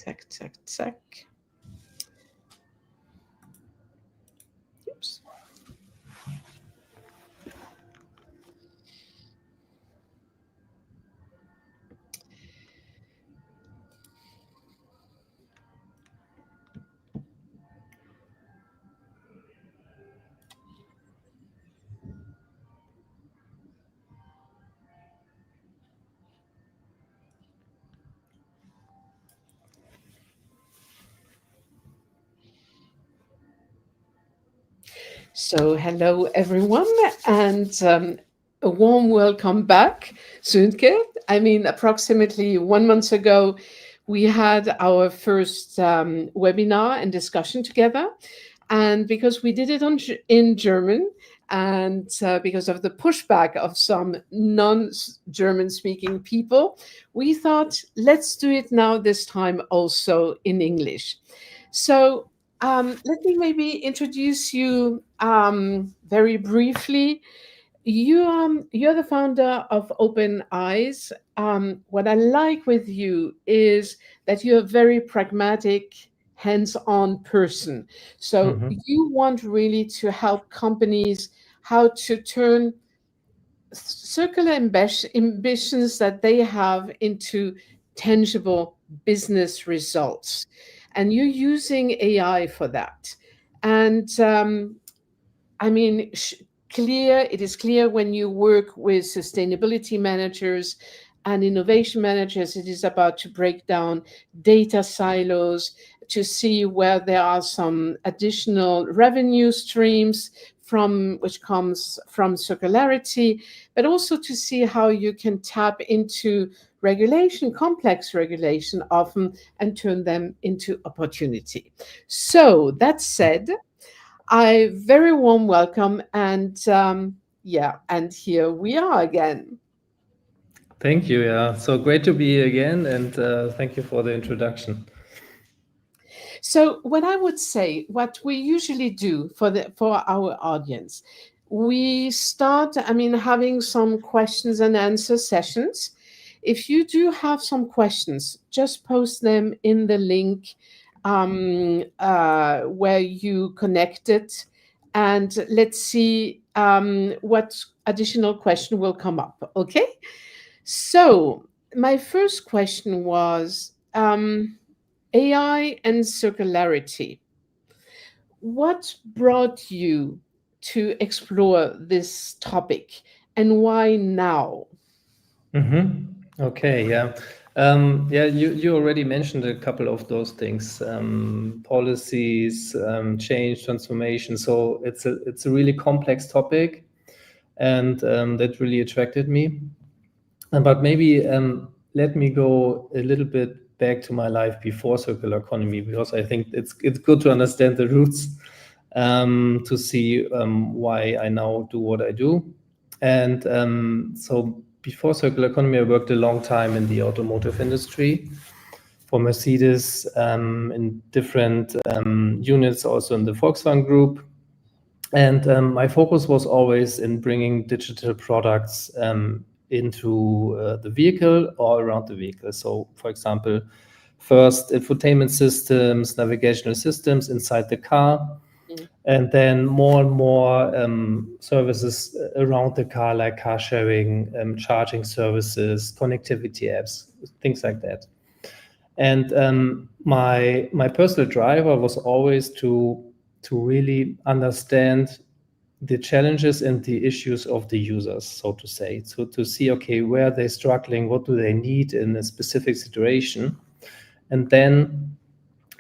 Zack, zack, zack. Oops. So, hello everyone, and a warm welcome back, Sönke. I mean, approximately 1 month ago, we had our first webinar and discussion together. And because we did it in German, and because of the pushback of some non-German speaking people, we thought, let's do it now this time also in English. So let me maybe introduce you very briefly. You're the founder of OpenEyz. What I like with you is that you're a very pragmatic, hands-on person. So you want really to help companies how to turn circular ambitions that they have into tangible business results. And you're using AI for that. And I mean, it is clear when you work with sustainability managers and innovation managers, it is about to break down data silos, to see where there are some additional revenue streams which comes from circularity, but also to see how you can tap into regulation, complex regulation often, and turn them into opportunity. So that said, I very warm welcome, and and here we are again. Thank you. Yeah, so great to be here again, and thank you for the introduction. So, what I would say, what we usually do for our audience, we start, having some questions and answer sessions. If you do have some questions, just post them in the link where you connected, and let's see what additional question will come up. Okay. So my first question was AI and circularity. What brought you to explore this topic, and why now? Okay, yeah. You already mentioned a couple of those things, policies, change, transformation. So it's a really complex topic, and that really attracted me. But maybe let me go a little bit back to my life before circular economy, because I think it's good to understand the roots to see why I now do what I do. And so before circular economy, I worked a long time in the automotive industry for Mercedes, in different units, also in the Volkswagen Group. And my focus was always in bringing digital products into the vehicle or around the vehicle. So, for example, first infotainment systems, navigational systems inside the car, and then more and more services around the car, like car sharing, charging services, connectivity apps, things like that. And my personal driver was always to really understand the challenges and the issues of the users, so to say. So to see, okay, where are they struggling? What do they need in a specific situation? And then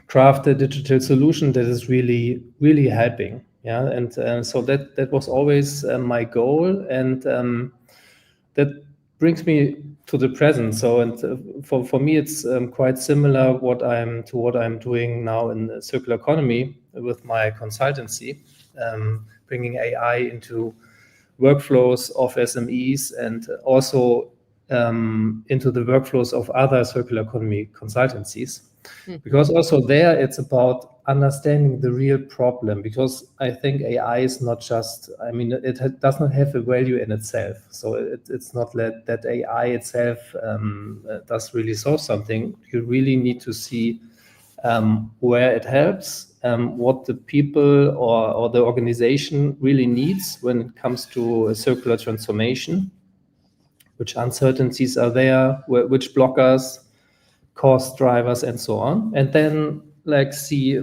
craft a digital solution that is really, really helping. Yeah, and so that was always my goal, and that brings me to the present. So, and for me, it's quite similar what I'm doing now in the circular economy with my consultancy, bringing AI into workflows of SMEs and also into the workflows of other circular economy consultancies. Because also there it's about understanding the real problem, because I think AI is not just, it does not have a value in itself. So it's not that AI itself does really solve something. You really need to see where it helps, what the people or the organization really needs when it comes to a circular transformation, which uncertainties are there, which blockers, cost drivers, and so on. And then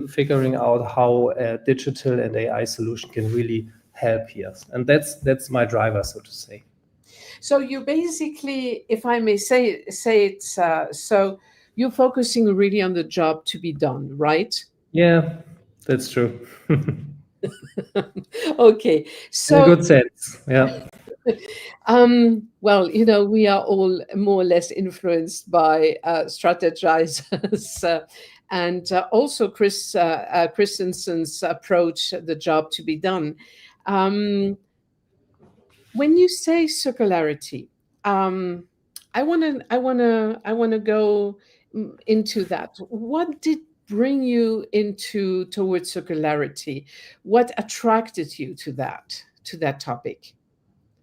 figuring out how a digital and AI solution can really help here. And that's my driver, so to say. So you basically, if I may say it, so you're focusing really on the job to be done, right? Yeah, that's true. Okay, In a so good sense, yeah. well, we are all more or less influenced by strategizers, and also Christensen's approach, the job to be done. Um, when you say circularity, I want to go into that. What did bring you towards circularity? What attracted you to that topic?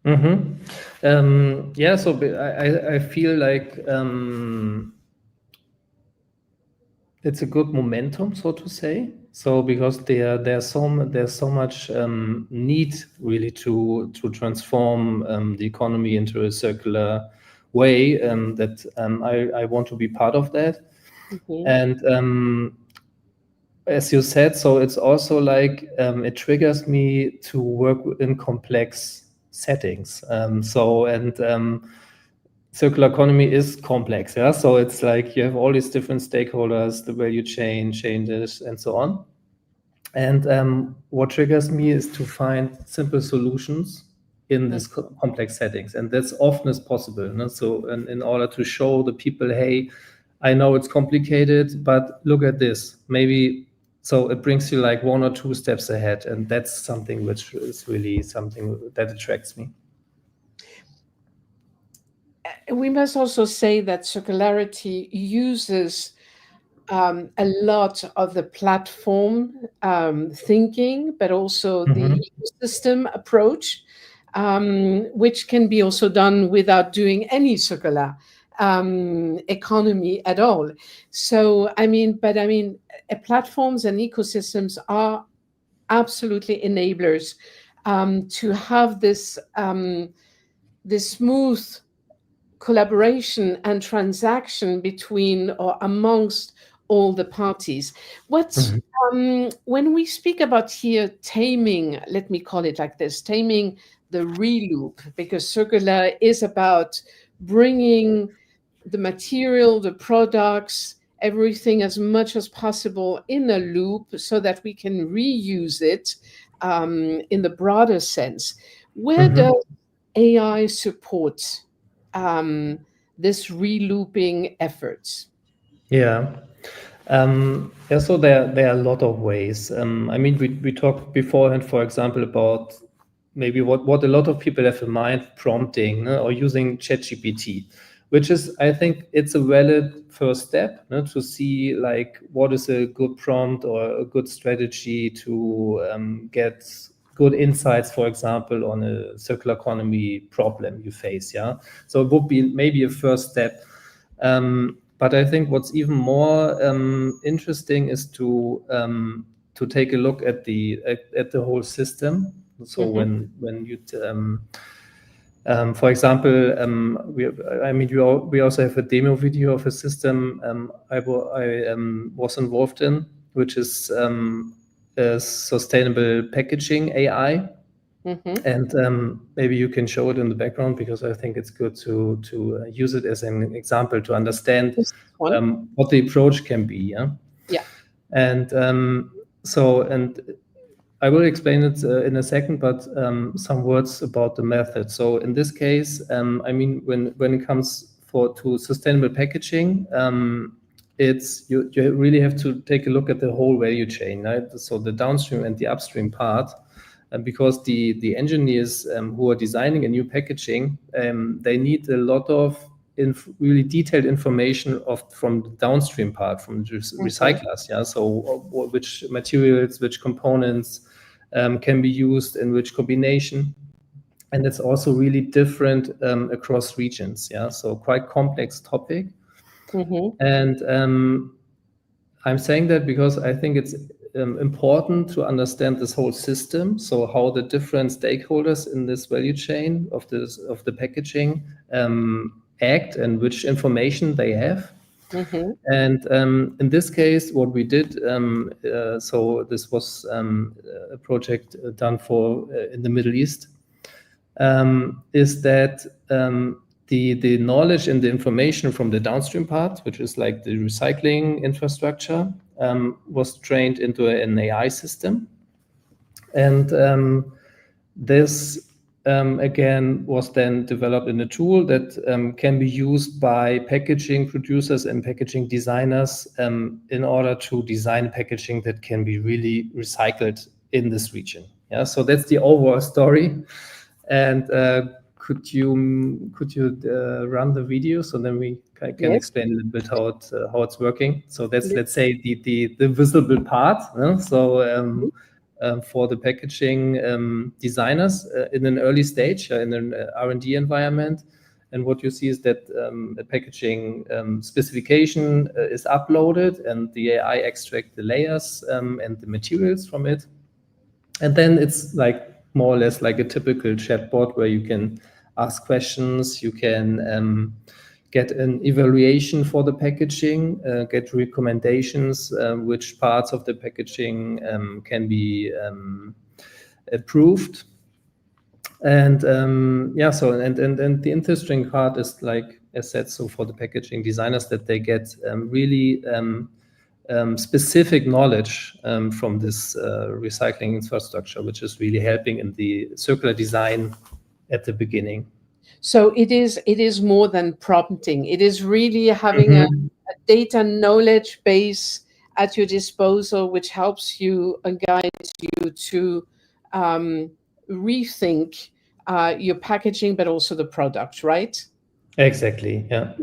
Yeah, so I feel like it's a good momentum, so to say. So because there's so much need really to transform the economy into a circular way, that I want to be part of that. Mhm. And as you said, so it's also like it triggers me to work in complex settings. Circular economy is complex, yeah. So it's like you have all these different stakeholders, the value chain changes, and so on. And what triggers me is to find simple solutions in this complex settings, and that's often as possible. No? So, in order to show the people, hey, I know it's complicated, but look at this. Maybe so it brings you like one or two steps ahead, and that's something which is really something that attracts me. We must also say that circularity uses a lot of the platform thinking, but also the ecosystem approach, which can be also done without doing any circular economy at all. So, platforms and ecosystems are absolutely enablers to have this smooth collaboration and transaction between or amongst all the parties. When we speak about here taming, let me call it like this, taming the reloop, because circular is about bringing the material, the products, everything as much as possible in a loop so that we can reuse it in the broader sense. Where does AI support this relooping efforts? Yeah. Yeah, so there are a lot of ways. We talked beforehand, for example, about maybe what a lot of people have in mind, prompting or using ChatGPT, which is, I think, it's a valid first step to see like what is a good prompt or a good strategy to get good insights, for example, on a circular economy problem you face. Yeah, so it would be maybe a first step. But I think what's even more interesting is to take a look at the whole system. So when you for example, we also have a demo video of a system I was involved in, which is a sustainable packaging AI. And maybe you can show it in the background, because I think it's good to use it as an example to understand This one? what the approach can be. Yeah. Yeah. And and I will explain it in a second, but some words about the method. So in this case, when it comes to sustainable packaging, it's you really have to take a look at the whole value chain, right? So the downstream and the upstream part. Because the engineers who are designing a new packaging, they need a lot of really detailed information from the downstream part, from the recyclers. Yeah, so which materials, which components can be used in which combination, and it's also really different across regions. Yeah, so quite complex topic. And I'm saying that because I think it's important to understand this whole system. So how the different stakeholders in this value chain of the packaging act and which information they have. Mm-hmm. And in this case, what we did, so this was a project done for in the Middle East, is that the knowledge and the information from the downstream part, which is like the recycling infrastructure, was trained into an AI system. And this again was then developed in a tool that can be used by packaging producers and packaging designers in order to design packaging that can be really recycled in this region. Yeah, so that's the overall story. And could you run the video so then we can Yes. explain a little bit how it's working? So that's, let's say, the visible part. So for the packaging designers in an early stage in an R&D environment. And what you see is that a packaging specification is uploaded, and the AI extract the layers and the materials from it. And then it's like more or less like a typical chatbot where you can ask questions, you can get an evaluation for the packaging, get recommendations, which parts of the packaging can be improved. And so and the interesting part is, like I said, so for the packaging designers, that they get really specific knowledge from this recycling infrastructure, which is really helping in the circular design at the beginning. So it is more than prompting. It is really having a data knowledge base at your disposal, which helps you and guides you to rethink your packaging, but also the product, right? Exactly, yeah.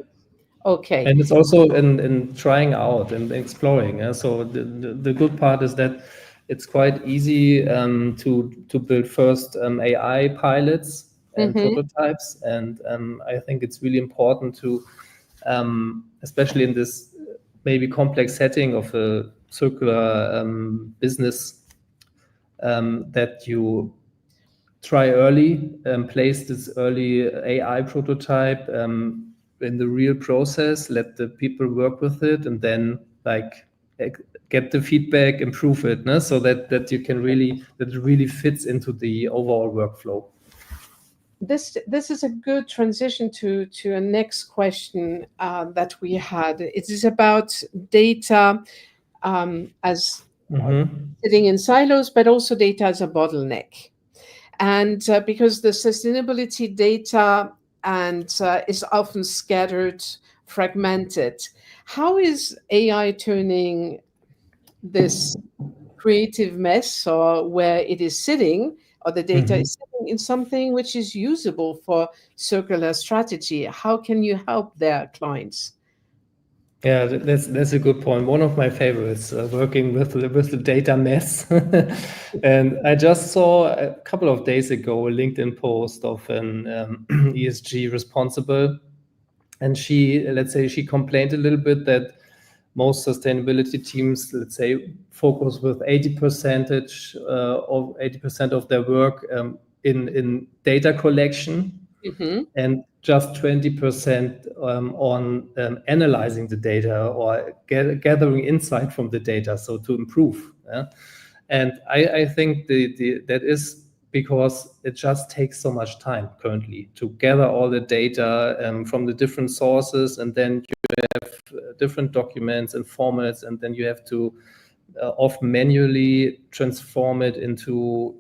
Okay. And it's also in trying out and exploring. Yeah? So the good part is that it's quite easy to build first AI pilots and prototypes. And I think it's really important to, especially in this maybe complex setting of a circular business, that you try early, place this early AI prototype in the real process, let the people work with it, and then like get the feedback, improve it, no? So that you can really, that it really fits into the overall workflow. This is a good transition to a next question that we had. It is about data as sitting in silos, but also data as a bottleneck. And because the sustainability data is often scattered, fragmented, how is AI turning this creative mess, or where it is sitting, or the data is sitting, in something which is usable for circular strategy? How can you help their clients? Yeah, that's a good point. One of my favorites, working with the data mess. And I just saw a couple of days ago a LinkedIn post of an ESG responsible, and let's say she complained a little bit that most sustainability teams, let's say, focus with 80% of their work in data collection, and just 20% on analyzing the data or gathering insight from the data, so to improve. Yeah? And I think that is because it just takes so much time currently to gather all the data from the different sources, and then you have different documents and formats, and then you have to often manually transform it into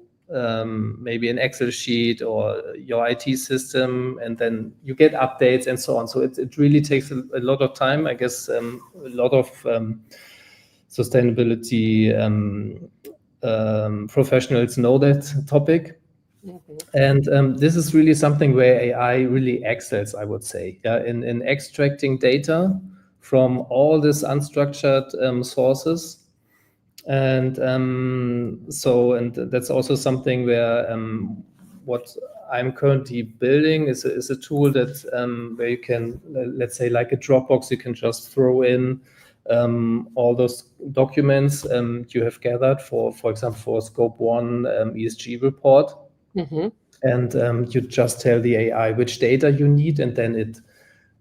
maybe an Excel sheet or your IT system, and then you get updates and so on. So it really takes a lot of time. I guess a lot of sustainability professionals know that topic. And this is really something where AI really excels, I would say, in extracting data from all these unstructured sources. And and that's also something where what I'm currently building is a tool that where you can, let's say, like a Dropbox, you can just throw in all those documents you have gathered for example, for Scope 1 ESG report. And you just tell the AI which data you need, and then it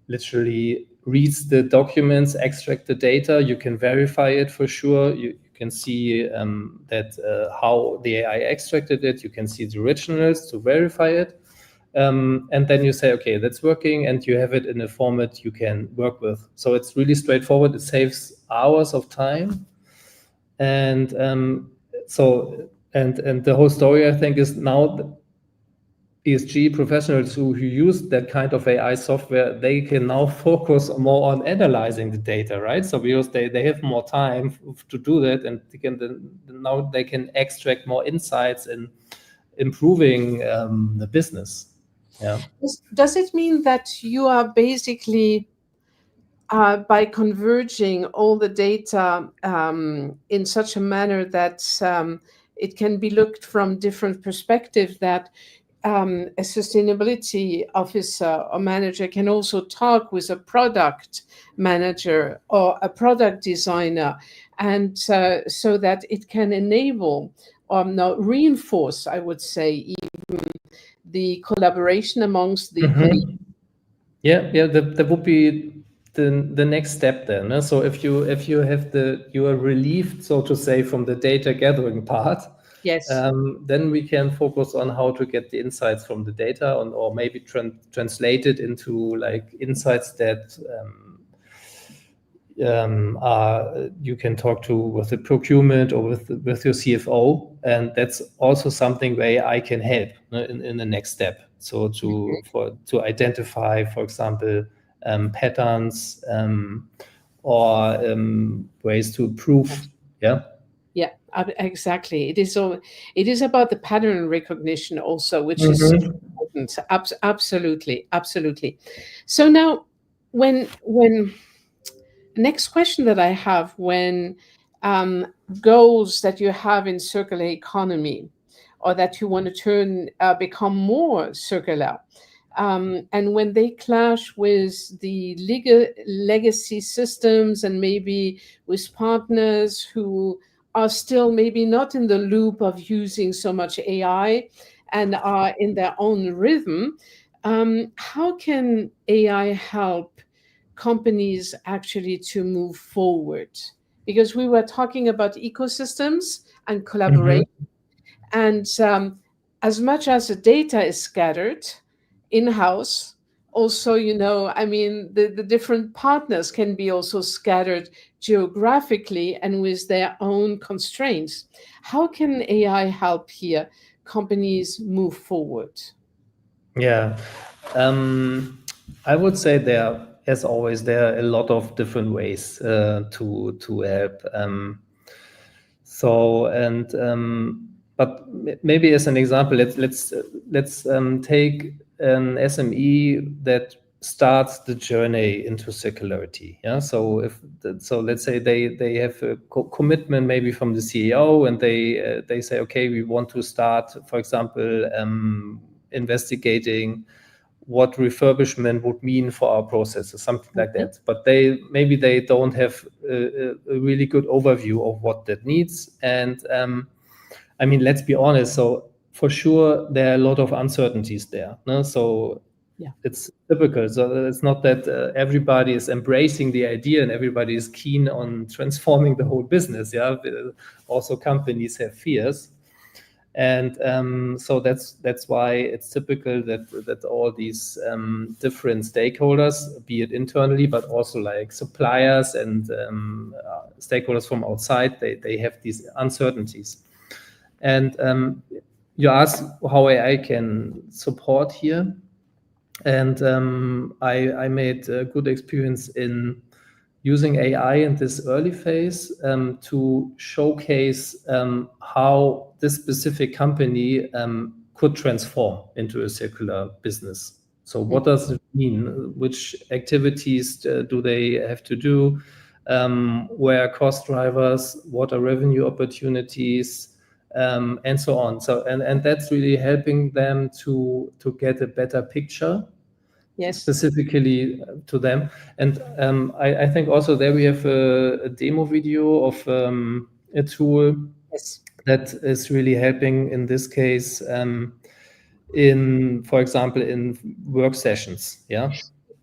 literally reads the documents, extract the data. You can verify it for sure. You can see that how the AI extracted it. You can see the originals to verify it. And then you say, okay, that's working, and you have it in a format you can work with. So it's really straightforward. It saves hours of time. And so the whole story, I think, is now ESG professionals who use that kind of AI software, they can now focus more on analyzing the data, right? So because they have more time to do that, and now they can extract more insights in improving the business. Yeah. Does it mean that you are basically by converging all the data in such a manner that it can be looked from different perspectives, that a sustainability officer or manager can also talk with a product manager or a product designer, and so that it can enable or reinforce, I would say, even the collaboration amongst the players? Yeah, that would be the next step then. No? So if you have you are relieved, so to say, from the data gathering part. Yes. Then we can focus on how to get the insights from the data, or maybe translate it into like insights that you can talk to with the procurement or with your CFO, and that's also something where I can help in the next step. So to identify, for example, patterns or ways to improve. Yeah. Yeah, exactly. It is about the pattern recognition also, which is important. Absolutely. So now, when next question that I have, when goals that you have in circular economy, or that you want to become more circular, and when they clash with the legacy systems, and maybe with partners who are still maybe not in the loop of using so much AI and are in their own rhythm, how can AI help companies actually to move forward? Because we were talking about ecosystems and collaboration, and as much as the data is scattered in-house, also, the different partners can be also scattered geographically and with their own constraints. How can AI help here companies move forward? Yeah. I would say as always, there are a lot of different ways to help. But maybe as an example, let's take an SME that starts the journey into circularity. Yeah. So let's say they have a commitment maybe from the CEO, and they say, okay, we want to start, for example, investigating what refurbishment would mean for our processes, something like that. But they don't have a really good overview of what that needs. And let's be honest. So for sure, there are a lot of uncertainties there. No? So it's typical. So it's not that everybody is embracing the idea and everybody is keen on transforming the whole business. Yeah. Also, companies have fears. And so that's why it's typical that all these different stakeholders, be it internally, but also like suppliers and stakeholders from outside, they have these uncertainties. And you asked how AI can support here. And I made a good experience in using AI in this early phase to showcase how this specific company could transform into a circular business. So what does it mean? Which activities do they have to do? Where are cost drivers? What are revenue opportunities? And so on. So and that's really helping them to get a better picture. specifically to them. And I think also there we have a demo video of a tool that is really helping in this case in, for example, in work sessions. Yeah.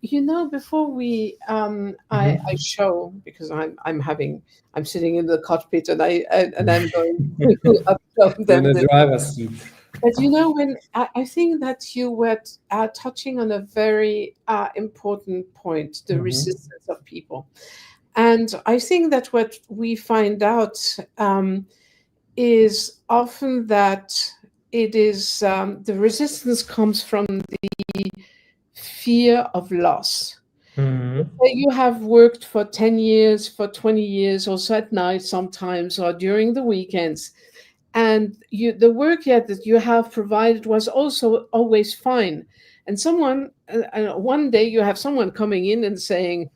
You know, before we, I show, because I'm sitting in the cockpit and I'm going to upload them. In the driver's seat. But you know, when I think that you were touching on a very important point, the resistance of people, and I think that what we find out is often that it is the resistance comes from the fear of loss. You have worked for 10 years, for 20 years, also at night sometimes, or during the weekends. And the work that you have provided was also always fine. And one day you have someone coming in and saying,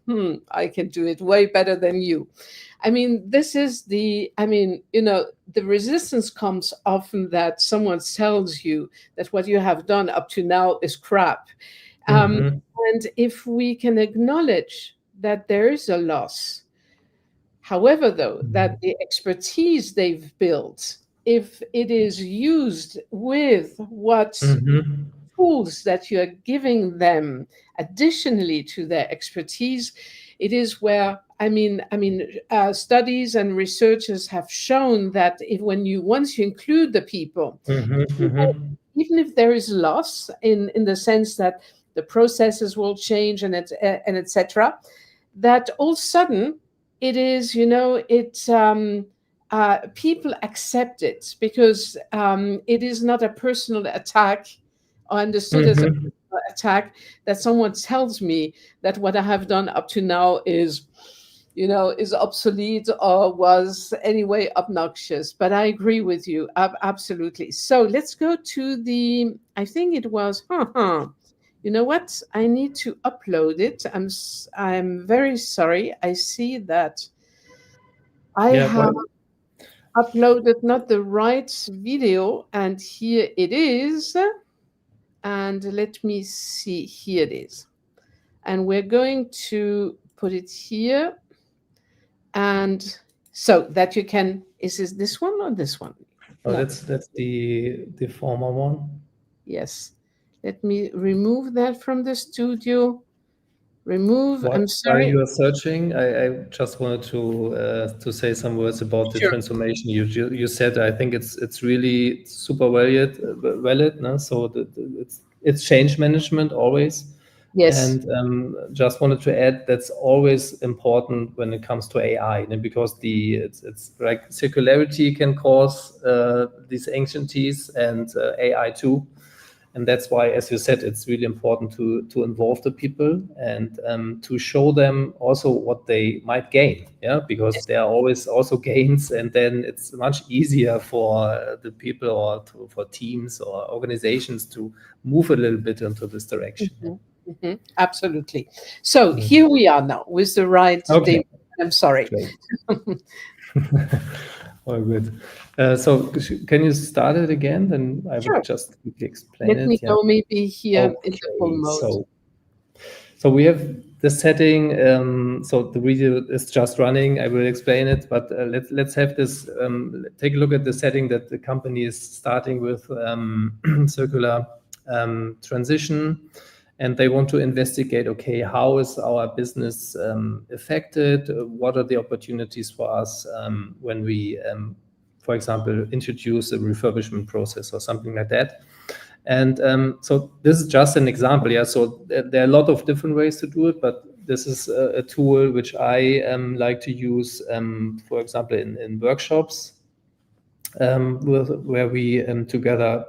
I can do it way better than you. I mean, the resistance comes often that someone tells you that what you have done up to now is crap. And if we can acknowledge that there is a loss, however, though, that the expertise they've built, if it is used with what tools that you are giving them additionally to their expertise, it is where studies and researchers have shown that once you include the people, even if there is loss in the sense that the processes will change and etc., that all of a sudden it is, people accept it because it is not a personal attack or understood as a personal attack, that someone tells me that what I have done up to now is obsolete or was anyway obnoxious. But I agree with you, absolutely. So let's go to I think it was, you know what? I need to upload it. I'm very sorry. I see that I have uploaded not the right video, and here it is. And let me see. Here it is. And we're going to put it here. And so that you can, is this one or this one? Oh, no. That's the former one. Yes. Let me remove that from the studio. I'm sorry. While you are searching, I just wanted to say some words about the transformation you said. I think it's really super valid. No? So it's change management always. Yes. And just wanted to add, that's always important when it comes to AI, because it's like circularity can cause these anxieties, and AI too. And that's why, as you said, it's really important to involve the people and to show them also what they might gain, because there are always also gains, and then it's much easier for the people or for teams or organizations to move a little bit into this direction. Absolutely. So here we are now with the right data. I'm sorry. All good. So can you start it again? Then I will just quickly explain it. Let me go maybe here in the full mode. So we have the setting. So the video is just running. I will explain it, but let's have this. Take a look at the setting that the company is starting with circular transition. And they want to investigate, okay, how is our business affected? What are the opportunities for us when we, for example, introduce a refurbishment process or something like that? And so this is just an example. So there are a lot of different ways to do it, but this is a tool which I like to use, for example, in workshops. Where we together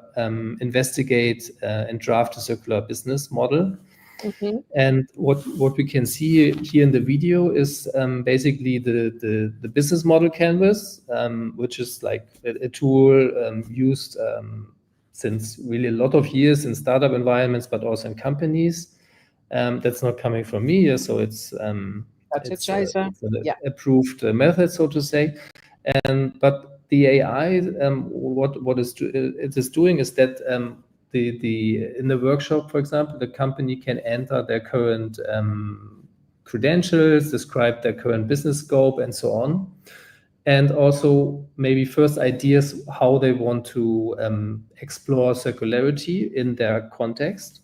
investigate and draft a circular business model. And what we can see here in the video is basically the business model canvas, which is like a tool used since really a lot of years in startup environments, but also in companies. That's not coming from me, so it's an approved method, so to say. But the AI, what it is doing is that in the workshop, for example, the company can enter their current credentials, describe their current business scope, and so on. And also maybe first ideas how they want to explore circularity in their context.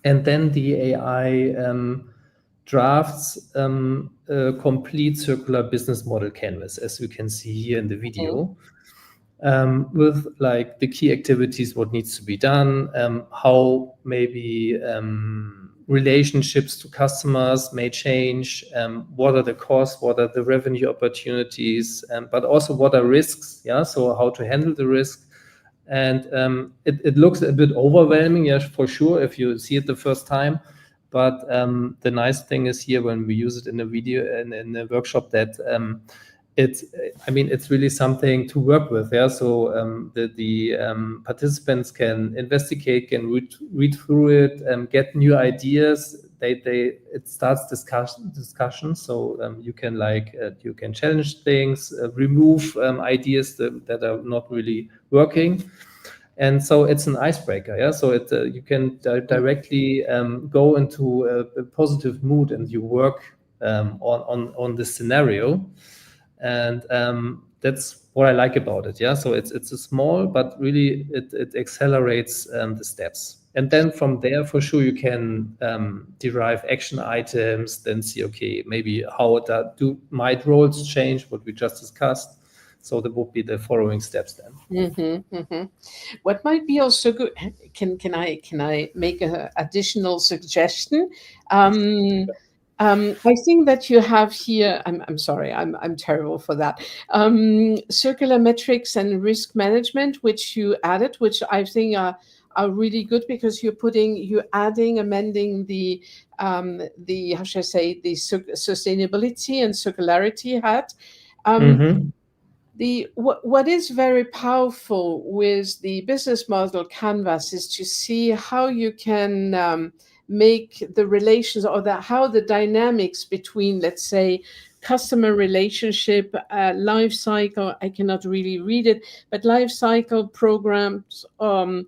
And then the AI drafts a complete circular business model canvas, as you can see here in the video, with like the key activities, what needs to be done, how maybe relationships to customers may change, what are the costs, what are the revenue opportunities, but also what are risks, so how to handle the risk. And it looks a bit overwhelming, yes, for sure, if you see it the first time. But the nice thing is here when we use it in a video and in a workshop that it's really something to work with. So the participants can investigate, can read through it, get new ideas. It starts discussion. So you can you can challenge things, remove ideas that are not really working. And so it's an icebreaker, so you can directly go into a positive mood, and you work on this scenario, and that's what I like about it. So it's a small, but really it accelerates the steps. And then from there, for sure, you can derive action items. Then see, okay, maybe how might roles change? What we just discussed. So that would be the following steps then. What might be also good? Can I make an additional suggestion? I think that you have here. I'm sorry. I'm terrible for that. Circular metrics and risk management, which you added, which I think are really good, because amending the how should I say, the sustainability and circularity hat. What is very powerful with the business model canvas is to see how you can make the relations, or how the dynamics between, let's say, customer relationship, life cycle. I cannot really read it, but life cycle programs could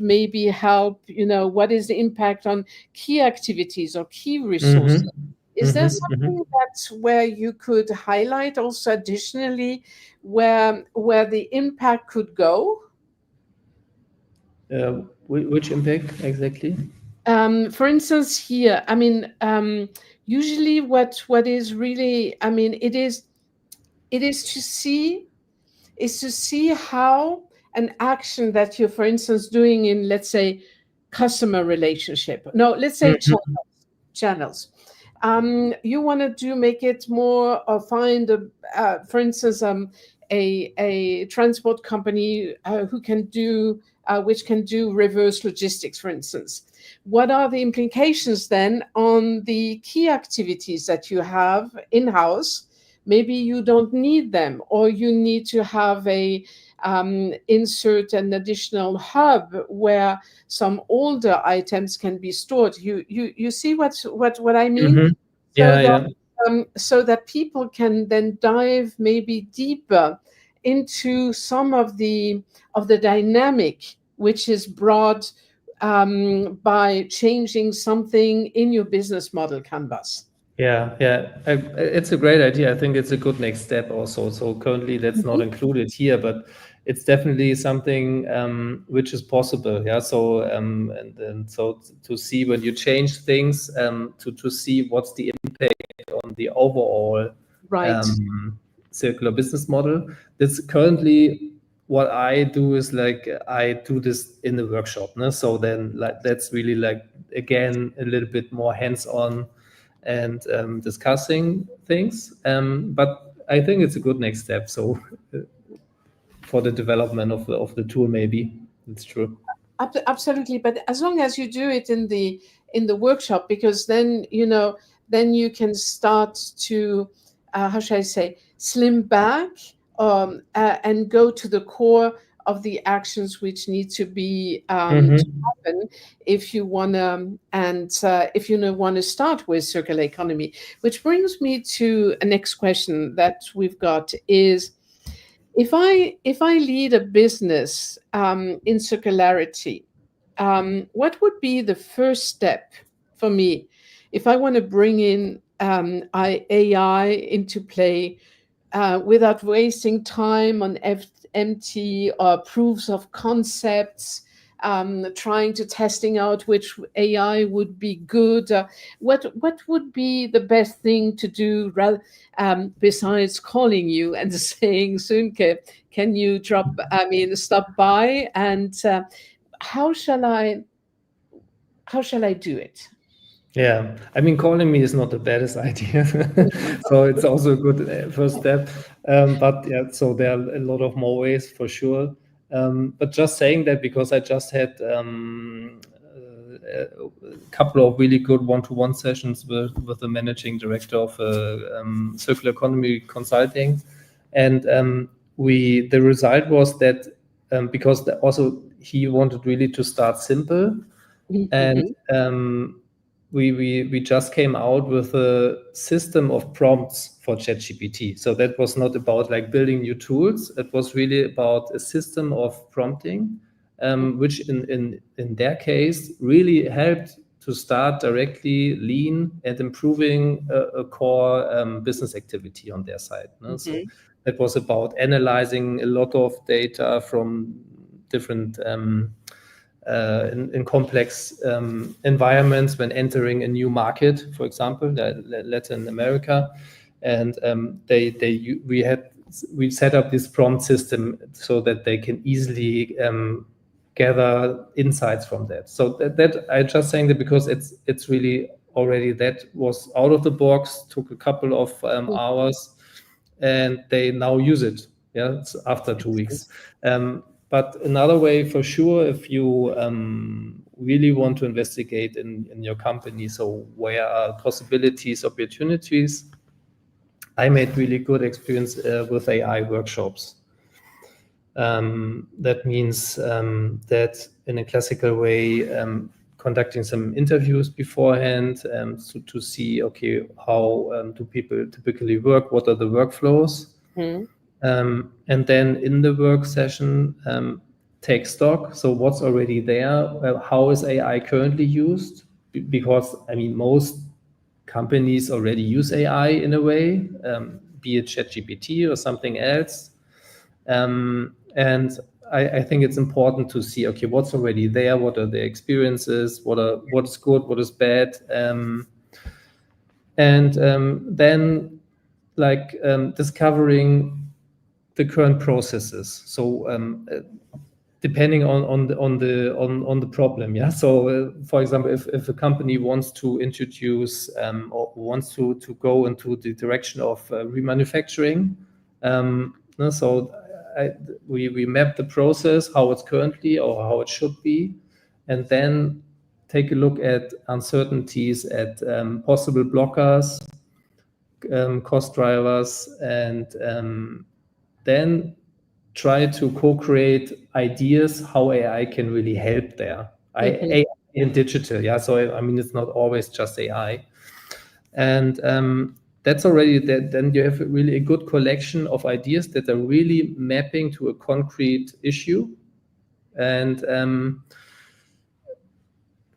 maybe help. What is the impact on key activities or key resources? Is there something that's where you could highlight also additionally where the impact could go? Which impact exactly? For instance, here, usually what is really, it is to see how an action that you're, for instance, doing in, let's say, customer relationship. No, let's say channels. You want to make it more, or find for instance, a transport company which can do reverse logistics, for instance. What are the implications then on the key activities that you have in-house? Maybe you don't need them, or you need to have insert an additional hub where some older items can be stored. You see what I mean? So that people can then dive maybe deeper into some of the dynamic which is brought by changing something in your business model canvas. It's a great idea. I think it's a good next step also. So currently that's not included here, but it's definitely something which is possible. So and so to see when you change things, to see what's the impact on the overall circular business model. That's currently what I do, is I do this in the workshop. So then that's really again a little bit more hands-on and discussing things. But I think it's a good next step. So for the development of the tool, maybe it's true. Absolutely, but as long as you do it in the workshop, because then you can start to how should I say, slim back and go to the core of the actions which need to be to happen if you want to start with circular economy. Which brings me to a next question that we've got is, If I lead a business in circularity, what would be the first step for me if I want to bring in AI into play without wasting time on empty proofs of concepts, trying to testing out which AI would be good. What would be the best thing to do besides calling you and saying, Sönke, can you stop by and how shall I do it? Yeah, I mean, calling me is not the baddest idea. So it's also a good first step. But yeah, so there are a lot of more ways for sure. But just saying that because I just had a couple of really good one-to-one sessions with the managing director of circular economy consulting, and the result was that because also he wanted really to start simple, and we just came out with a system of prompts for ChatGPT. So that was not about like building new tools. It was really about a system of prompting, which in their case really helped to start directly lean and improving a core business activity on their side. No? So that was about analyzing a lot of data from different in complex environments when entering a new market, for example, Latin America, and we set up this prompt system so that they can easily gather insights from that. So that I just saying that because it's really already that was out of the box, took a couple of hours, and they now use it. Yeah, it's after 2 weeks. But another way for sure, if you really want to investigate in your company, so where are possibilities, opportunities, I made really good experience with AI workshops. That means that in a classical way, conducting some interviews beforehand to see, okay, how do people typically work? What are the workflows? And then in the work session, take stock. So what's already there? How is AI currently used? Because I mean, most companies already use AI in a way, be it ChatGPT or something else. And I think it's important to see, okay, what's already there? What are the experiences? What is good? What is bad? And then like discovering the current processes. So depending on the problem, yeah. So for example, if a company wants to introduce or wants to go into the direction of remanufacturing, so we map the process, how it's currently or how it should be, and then take a look at uncertainties, at possible blockers, cost drivers, and then try to co-create ideas how AI can really help there. AI in digital, yeah. So I mean, it's not always just AI, and that's already that. Then you have really a good collection of ideas that are really mapping to a concrete issue, and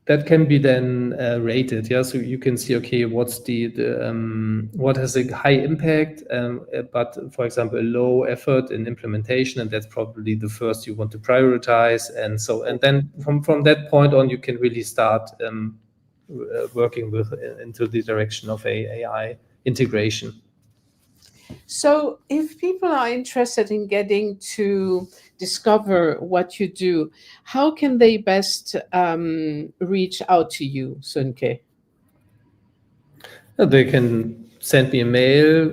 that can be then rated, yeah. So you can see, okay, what's what has a high impact, but for example, a low effort in implementation, and that's probably the first you want to prioritize. And so, and then from that point on, you can really start working into the direction of AI integration. So, if people are interested in getting to discover what you do, how can they best reach out to you, Sönke? They can send me a mail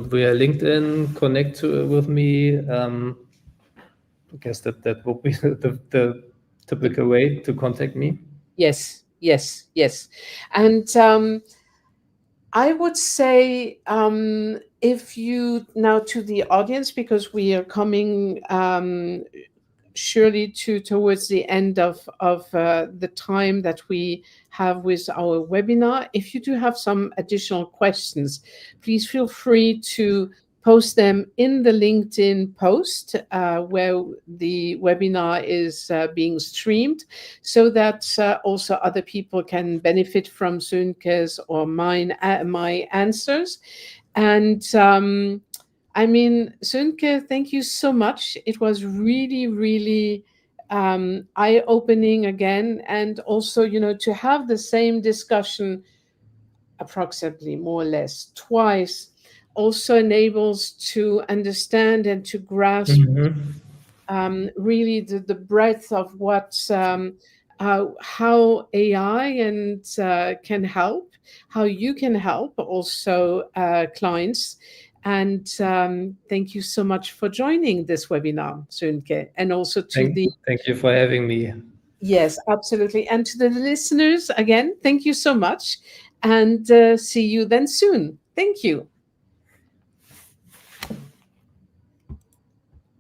via LinkedIn, connect with me. I guess that will be the typical way to contact me. Yes, yes, yes. And I would say if you now to the audience, because we are coming surely towards the end of the time that we have with our webinar. If you do have some additional questions, please feel free to post them in the LinkedIn post where the webinar is being streamed, so that also other people can benefit from Sönke's or my answers. And I mean, Sönke, thank you so much. It was really, really eye-opening again, and also, to have the same discussion approximately more or less twice also enables to understand and to grasp really the breadth of what how AI and can help, how you can help also clients. And thank you so much for joining this webinar, Sönke, and also to Thank you for having me. Yes, absolutely. And to the listeners, again, thank you so much, and see you then soon. Thank you.